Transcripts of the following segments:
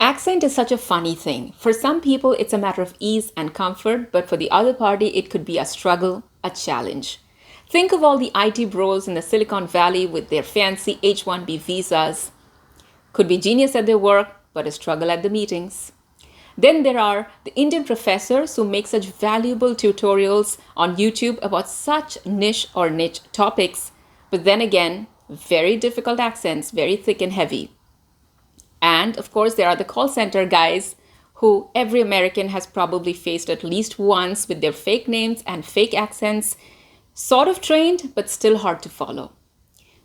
Accent is such a funny thing. For some people, it's a matter of ease and comfort, but for the other party, it could be a struggle, a challenge. Think of all the IT bros in the Silicon Valley with their fancy H1B visas. Could be genius at their work, but a struggle at the meetings. Then there are the Indian professors who make such valuable tutorials on YouTube about such niche topics, but then again, very difficult accents, very thick and heavy. And of course, there are the call center guys who every American has probably faced at least once with their fake names and fake accents, sort of trained, but still hard to follow.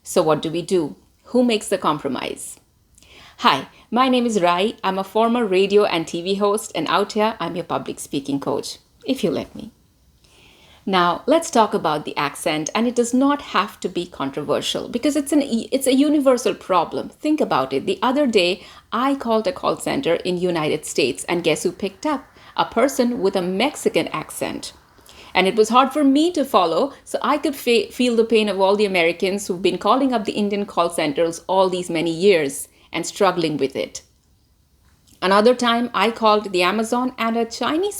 So what do? Who makes the compromise? Hi, my name is Rai. I'm a former radio and TV host, and out here, I'm your public speaking coach, if you let me. Now, let's talk about the accent, and it does not have to be controversial because it's a universal problem. Think about it. The other day, I called a call center in United States, and guess who picked up? A person with a Mexican accent. And it was hard for me to follow, so I could feel the pain of all the Americans who've been calling up the Indian call centers all these many years and struggling with it. Another time I called the Amazon and a Chinese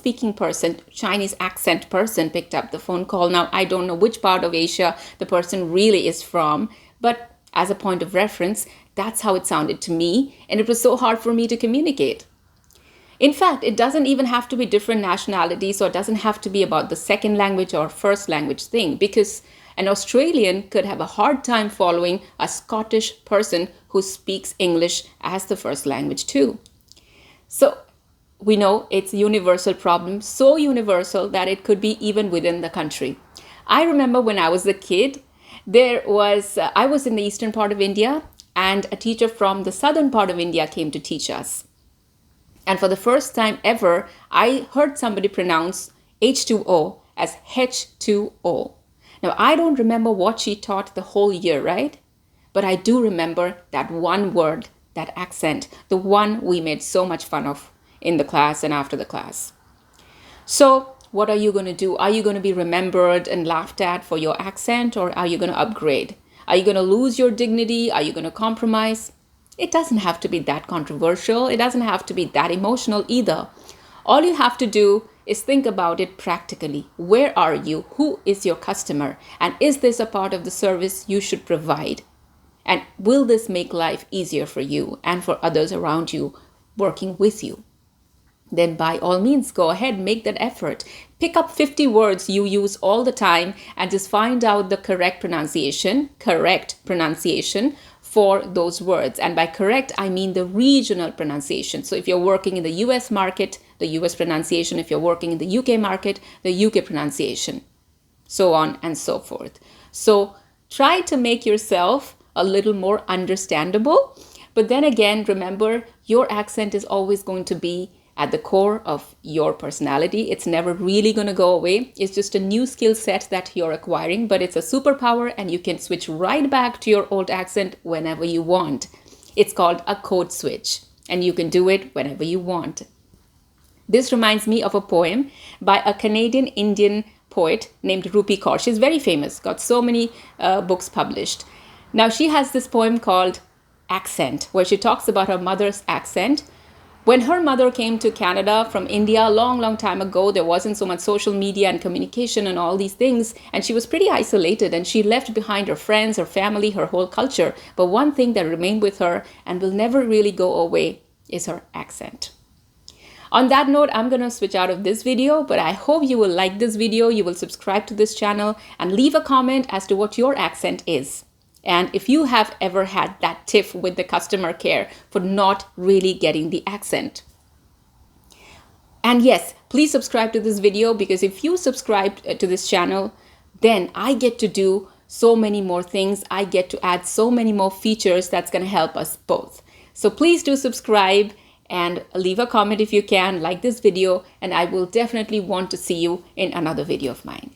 accent person picked up the phone call. Now, I don't know which part of Asia the person really is from, but as a point of reference, that's how it sounded to me, and it was so hard for me to communicate. In fact, it doesn't even have to be different nationalities, or it doesn't have to be about the second language or first language thing, because an Australian could have a hard time following a Scottish person who speaks English as the first language too. So we know it's a universal problem, so universal that it could be even within the country. I remember when I was a kid, I was in the eastern part of India, and a teacher from the southern part of India came to teach us. And for the first time ever, I heard somebody pronounce H2O as H2O. Now, I don't remember what she taught the whole year, right? But I do remember that one word, that accent, the one we made so much fun of in the class and after the class. So what are you going to do? Are you going to be remembered and laughed at for your accent, or are you going to upgrade? Are you going to lose your dignity? Are you going to compromise? It doesn't have to be that controversial. It doesn't have to be that emotional either. All you have to do is think about it practically. Where are you? Who is your customer? And is this a part of the service you should provide? And will this make life easier for you and for others around you working with you? Then by all means, go ahead, make that effort. Pick up 50 words you use all the time and just find out the correct pronunciation for those words. And by correct, I mean the regional pronunciation. So if you're working in the US market, the US pronunciation. If you're working in the UK market, the UK pronunciation, so on and so forth. So try to make yourself a little more understandable. But then again, remember, your accent is always going to be at the core of your personality. It's never really going to go away. It's just a new skill set that you're acquiring, but it's a superpower, and you can switch right back to your old accent whenever you want. It's called a code switch, and you can do it whenever you want. This reminds me of a poem by a Canadian Indian poet named Rupi Kaur. She's very famous, got so many books published. Now, she has this poem called Accent, where she talks about her mother's accent. When her mother came to Canada from India a long, long time ago, there wasn't so much social media and communication and all these things, and she was pretty isolated, and she left behind her friends, her family, her whole culture. But one thing that remained with her and will never really go away is her accent. On that note, I'm going to switch out of this video, but I hope you will like this video, you will subscribe to this channel, and leave a comment as to what your accent is. And if you have ever had that tiff with the customer care for not really getting the accent. And yes, please subscribe to this video, because if you subscribe to this channel, then I get to do so many more things. I get to add so many more features that's going to help us both. So please do subscribe and leave a comment if you can, like this video, and I will definitely want to see you in another video of mine.